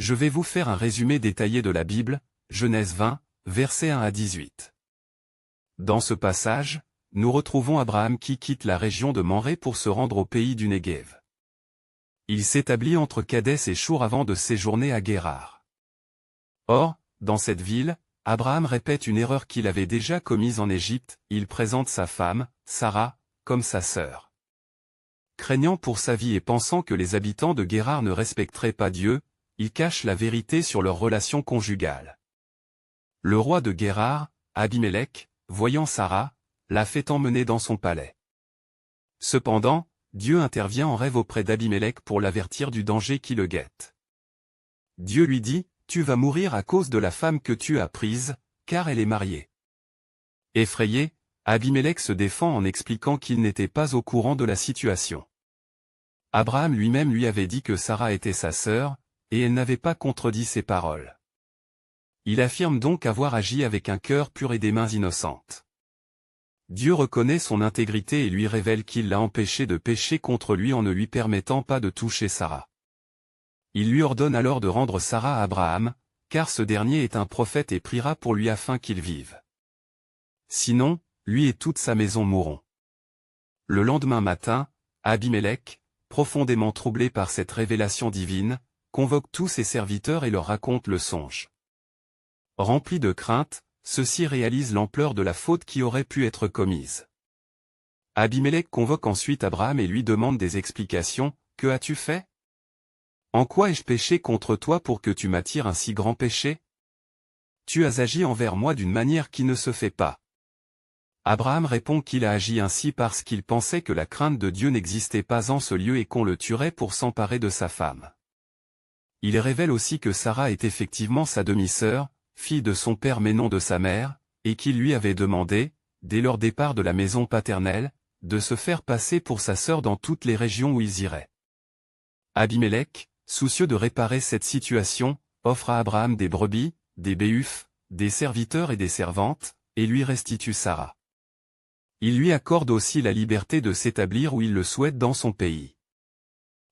Je vais vous faire un résumé détaillé de la Bible, Genèse 20, versets 1 à 18. Dans ce passage, nous retrouvons Abraham qui quitte la région de Mamré pour se rendre au pays du Néguev. Il s'établit entre Kadès et Chour avant de séjourner à Guérar. Or, dans cette ville, Abraham répète une erreur qu'il avait déjà commise en Égypte, il présente sa femme, Sarah, comme sa sœur. Craignant pour sa vie et pensant que les habitants de Guérar ne respecteraient pas Dieu, il cache la vérité sur leur relation conjugale. Le roi de Guérar, Abimélec, voyant Sarah, l'a fait emmener dans son palais. Cependant, Dieu intervient en rêve auprès d'Abimélec pour l'avertir du danger qui le guette. Dieu lui dit, « Tu vas mourir à cause de la femme que tu as prise, car elle est mariée. » Effrayé, Abimélec se défend en expliquant qu'il n'était pas au courant de la situation. Abraham lui-même lui avait dit que Sarah était sa sœur, et elle n'avait pas contredit ses paroles. Il affirme donc avoir agi avec un cœur pur et des mains innocentes. Dieu reconnaît son intégrité et lui révèle qu'il l'a empêché de pécher contre lui en ne lui permettant pas de toucher Sarah. Il lui ordonne alors de rendre Sarah à Abraham, car ce dernier est un prophète et priera pour lui afin qu'il vive. Sinon, lui et toute sa maison mourront. Le lendemain matin, Abimélec, profondément troublé par cette révélation divine, convoque tous ses serviteurs et leur raconte le songe. Rempli de crainte, ceux-ci réalisent l'ampleur de la faute qui aurait pu être commise. Abimélec convoque ensuite Abraham et lui demande des explications, « Que as-tu fait ? En quoi ai-je péché contre toi pour que tu m'attires un si grand péché ? Tu as agi envers moi d'une manière qui ne se fait pas. » Abraham répond qu'il a agi ainsi parce qu'il pensait que la crainte de Dieu n'existait pas en ce lieu et qu'on le tuerait pour s'emparer de sa femme. Il révèle aussi que Sarah est effectivement sa demi-sœur, fille de son père mais non de sa mère, et qu'il lui avait demandé, dès leur départ de la maison paternelle, de se faire passer pour sa sœur dans toutes les régions où ils iraient. Abimélec, soucieux de réparer cette situation, offre à Abraham des brebis, des béufs, des serviteurs et des servantes, et lui restitue Sarah. Il lui accorde aussi la liberté de s'établir où il le souhaite dans son pays.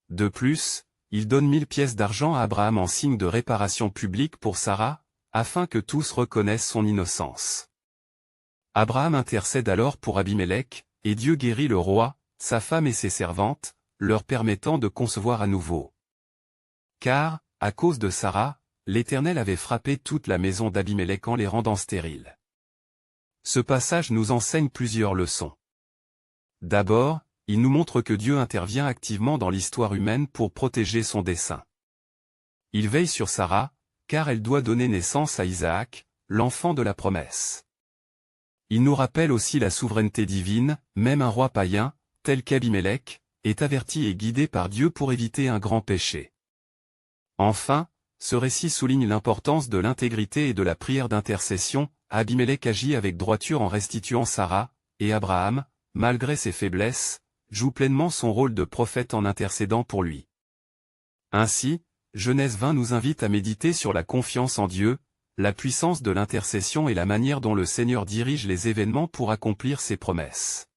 De plus, il donne 1000 pièces d'argent à Abraham en signe de réparation publique pour Sarah, afin que tous reconnaissent son innocence. Abraham intercède alors pour Abimélec, et Dieu guérit le roi, sa femme et ses servantes, leur permettant de concevoir à nouveau. Car, à cause de Sarah, l'Éternel avait frappé toute la maison d'Abimélec en les rendant stériles. Ce passage nous enseigne plusieurs leçons. D'abord, il nous montre que Dieu intervient activement dans l'histoire humaine pour protéger son dessein. Il veille sur Sarah, car elle doit donner naissance à Isaac, l'enfant de la promesse. Il nous rappelle aussi la souveraineté divine, même un roi païen, tel qu'Abimélec, est averti et guidé par Dieu pour éviter un grand péché. Enfin, ce récit souligne l'importance de l'intégrité et de la prière d'intercession. Abimélec agit avec droiture en restituant Sarah, et Abraham, malgré ses faiblesses, joue pleinement son rôle de prophète en intercédant pour lui. Ainsi, Genèse 20 nous invite à méditer sur la confiance en Dieu, la puissance de l'intercession et la manière dont le Seigneur dirige les événements pour accomplir ses promesses.